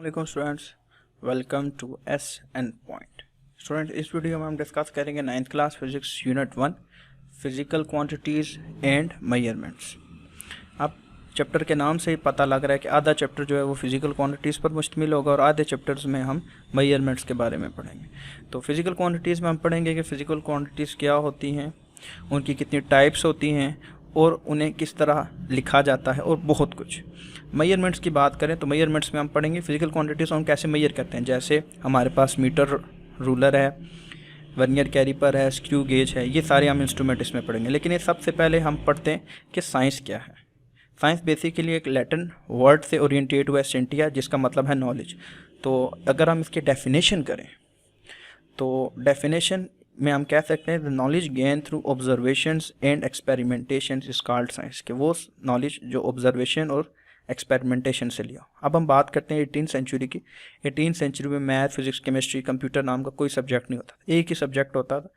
वालेकुम students, welcome to S N point. Students, इस video में हम डिस्कस करेंगे 9th class physics unit 1 physical quantities and measurements. अब चैप्टर के नाम से ही पता लग रहा है कि आधा चैप्टर जो है वो फिजिकल क्वांटिटीज़ पर मुश्तमिल होगा और आधे चैप्टर्स में हम मेजरमेंट्स के बारे में पढ़ेंगे। तो फिजिकल क्वांटिटीज़ में हम पढ़ेंगे कि फ़िज़िकल क्वांटिटीज़ क्या होती हैं, उनकी कितनी टाइप्स होती हैं और उन्हें किस तरह लिखा जाता है और बहुत कुछ। मेजरमेंट्स की बात करें तो मेजरमेंट्स में हम पढ़ेंगे फिजिकल क्वांटिटीज़ हम कैसे मेजर करते हैं। जैसे हमारे पास मीटर, रूलर है, वर्नियर कैलिपर है, स्क्रू गेज है, ये सारे हम इंस्ट्रूमेंट इसमें पढ़ेंगे। लेकिन ये सबसे पहले हम पढ़ते हैं कि साइंस क्या है। साइंस बेसिकली एक लैटिन वर्ड से ओरिएंटेड हुआ है, सेंटिया, जिसका मतलब है नॉलेज। तो अगर हम इसकी डेफिनेशन करें तो डेफिनेशन में हम कह सकते हैं the knowledge gain through observations and experimentation is called science, कि वो नॉलेज जो ऑब्जर्वेशन और एक्सपेरिमेंटेशन से लिया। अब हम बात करते हैं 18th सेंचुरी की। 18th सेंचुरी में मैथ, फिजिक्स, केमिस्ट्री, कंप्यूटर नाम का कोई सब्जेक्ट नहीं होता, एक ही सब्जेक्ट होता था।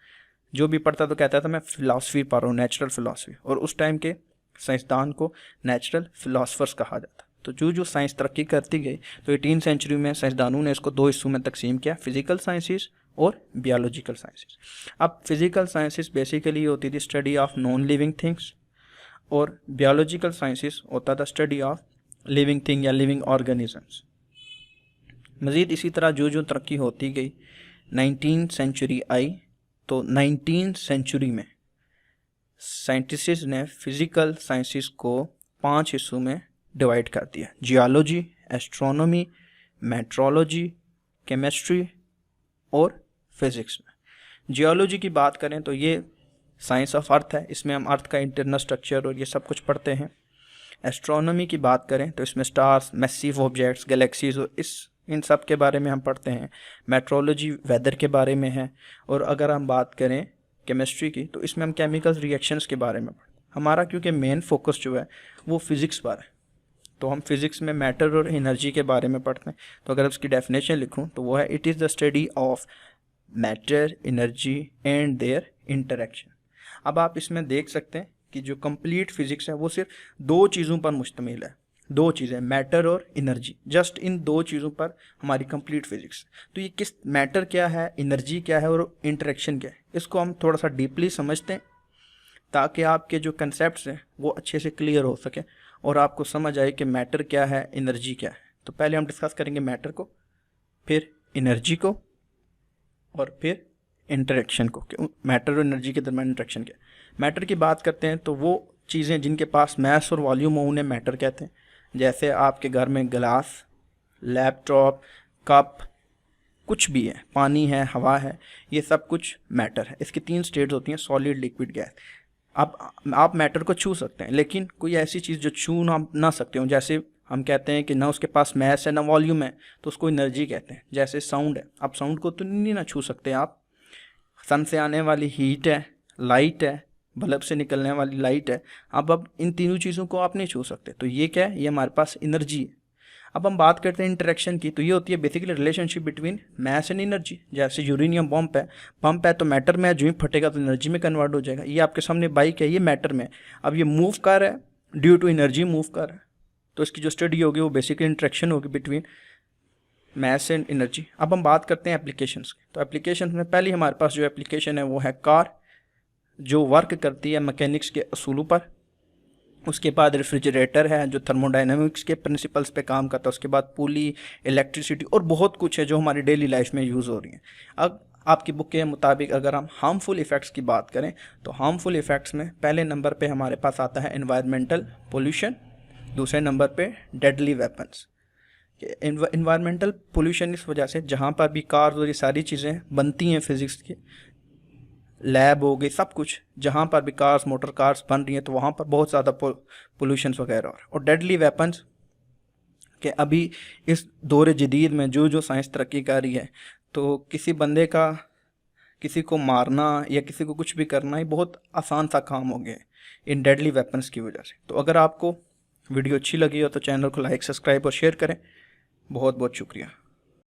जो भी पढ़ता तो कहता था मैं फिलासफी पढ़ रहा हूँ, नेचुरल फिलासफी, और उस टाइम के साइंसदान को नेचुरल फिलासफर्स कहा जाता। तो जो साइंस तरक्की करती गई तो 18th सेंचुरी में साइंसदानों ने इसको दो हिस्सों में तकसीम किया, फिजिकल साइंसेस और बियोलॉजिकल साइंसेस। अब फिजिकल साइंसेस बेसिकली होती थी study of non living things और बियोलॉजिकल साइंसेस होता था स्टडी ऑफ लिविंग थिंग या लिविंग ऑर्गेनिजम्स। मज़ीद इसी तरह जो तरक्की होती गई, 19th सेंचुरी आई तो 19th सेंचुरी में साइंटिस्ट ने फिजिकल साइंसेस को 5 हिस्सों में डिवाइड कर दिया: जियोलॉजी, एस्ट्रोनॉमी, मेट्रोलॉजी, केमिस्ट्री और फिजिक्स में। जियोलॉजी की बात करें तो ये साइंस ऑफ अर्थ है, इसमें हम अर्थ का इंटरनल स्ट्रक्चर और ये सब कुछ पढ़ते हैं। एस्ट्रोनॉमी की बात करें तो इसमें स्टार्स, मैसिव ऑब्जेक्ट्स, गैलेक्सीज और इन सब के बारे में हम पढ़ते हैं। मेट्रोलॉजी वेदर के बारे में है। और अगर हम बात करें केमिस्ट्री की तो इसमें हम केमिकल रिएक्शंस के बारे में पढ़ते हैं। हमारा क्योंकि मेन फोकस जो है वो फिज़िक्स पर है तो हम फिज़िक्स में मैटर और एनर्जी के बारे में पढ़ते हैं। तो अगर उसकी डेफिनेशन लिखूं तो वो है it is the study of matter, energy and there interaction. अब आप इसमें देख सकते हैं कि जो कंप्लीट फिजिक्स है वो सिर्फ दो चीज़ों पर मुश्तमिल है, दो चीज़ें, मैटर और एनर्जी। जस्ट इन दो चीज़ों पर हमारी कंप्लीट फिजिक्स। तो ये किस, मैटर क्या है, एनर्जी क्या है और इंटरेक्शन क्या है, इसको हम थोड़ा सा डीपली समझते हैं ताकि आपके जो कंसेप्ट्स हैं वो अच्छे से क्लियर हो सके और आपको समझ आए कि मैटर क्या है, एनर्जी क्या है। तो पहले हम डिस्कस करेंगे मैटर को, फिर एनर्जी को और फिर इंटरेक्शन को, कि मैटर और एनर्जी के दरमियान इंटरेक्शन क्या है। मैटर की बात करते हैं तो वो चीज़ें जिनके पास मैस और वॉल्यूम हो उन्हें मैटर कहते हैं। जैसे आपके घर में गिलास, लैपटॉप, कप, कुछ भी है, पानी है, हवा है, ये सब कुछ मैटर है। इसकी 3 स्टेट्स होती हैं, सॉलिड, लिक्विड, गैस। अब आप मैटर को छू सकते हैं, लेकिन कोई ऐसी चीज़ जो छू ना सकते हो, जैसे हम कहते हैं कि ना उसके पास मैस है ना वॉल्यूम है, तो उसको एनर्जी कहते हैं। जैसे साउंड है, आप साउंड को तो नहीं ना छू सकते आप। सन से आने वाली हीट है, लाइट है, बल्ब से निकलने वाली लाइट है। अब इन तीनों चीज़ों को आप नहीं छू सकते, तो ये क्या है, ये हमारे पास एनर्जी है। अब हम बात करते हैं इंटरेक्शन की, तो ये होती है basically relationship between mass and energy. जैसे यूरेनियम पंप है तो मैटर में है, जो ही फटेगा तो एनर्जी में कन्वर्ट हो जाएगा। ये आपके सामने बाइक है, ये मैटर में, अब ये मूव कर रहा है ड्यू टू एनर्जी मूव कर रहा है। तो इसकी जो स्टडी होगी वो बेसिकली इंटरेक्शन होगी बिटवीन मैस एंड एनर्जी। अब हम बात करते हैं एप्लीकेशंस की। तो एप्लीकेशंस में पहली हमारे पास जो एप्लीकेशन है वो है कार, जो वर्क करती है मैकेनिक्स के असूलों पर। उसके बाद रेफ्रिजरेटर है जो थर्मोडायनामिक्स के प्रिंसिपल्स पे काम करता है। उसके बाद पुली, इलेक्ट्रिसिटी और बहुत कुछ है जो हमारी डेली लाइफ में यूज़ हो रही है। अब आपकी बुक के मुताबिक अगर हम हार्मफुल इफ़ेक्ट्स की बात करें तो हार्मफुल इफ़ेक्ट्स में पहले नंबर पे हमारे पास आता है एनवायरमेंटल पोल्यूशन, दूसरे नंबर पे डेडली वेपन्स। एनवायरमेंटल पोल्यूशन इस वजह से जहाँ पर भी कार्स और ये सारी चीज़ें बनती हैं, फिज़िक्स की लैब हो गई, सब कुछ, जहाँ पर भी कार्स, मोटर कार्स बन रही हैं तो वहाँ पर बहुत ज़्यादा पोल्यूशंस वगैरह। और डेडली वेपन्स के अभी इस दौर जदीद में जो साइंस तरक्की कर रही है तो किसी बंदे का किसी को मारना या किसी को कुछ भी करना ही बहुत आसान सा काम हो गया है इन डेडली वेपन्स की वजह से। तो अगर आपको वीडियो अच्छी लगी हो तो चैनल को लाइक, सब्सक्राइब और शेयर करें। बहुत बहुत शुक्रिया।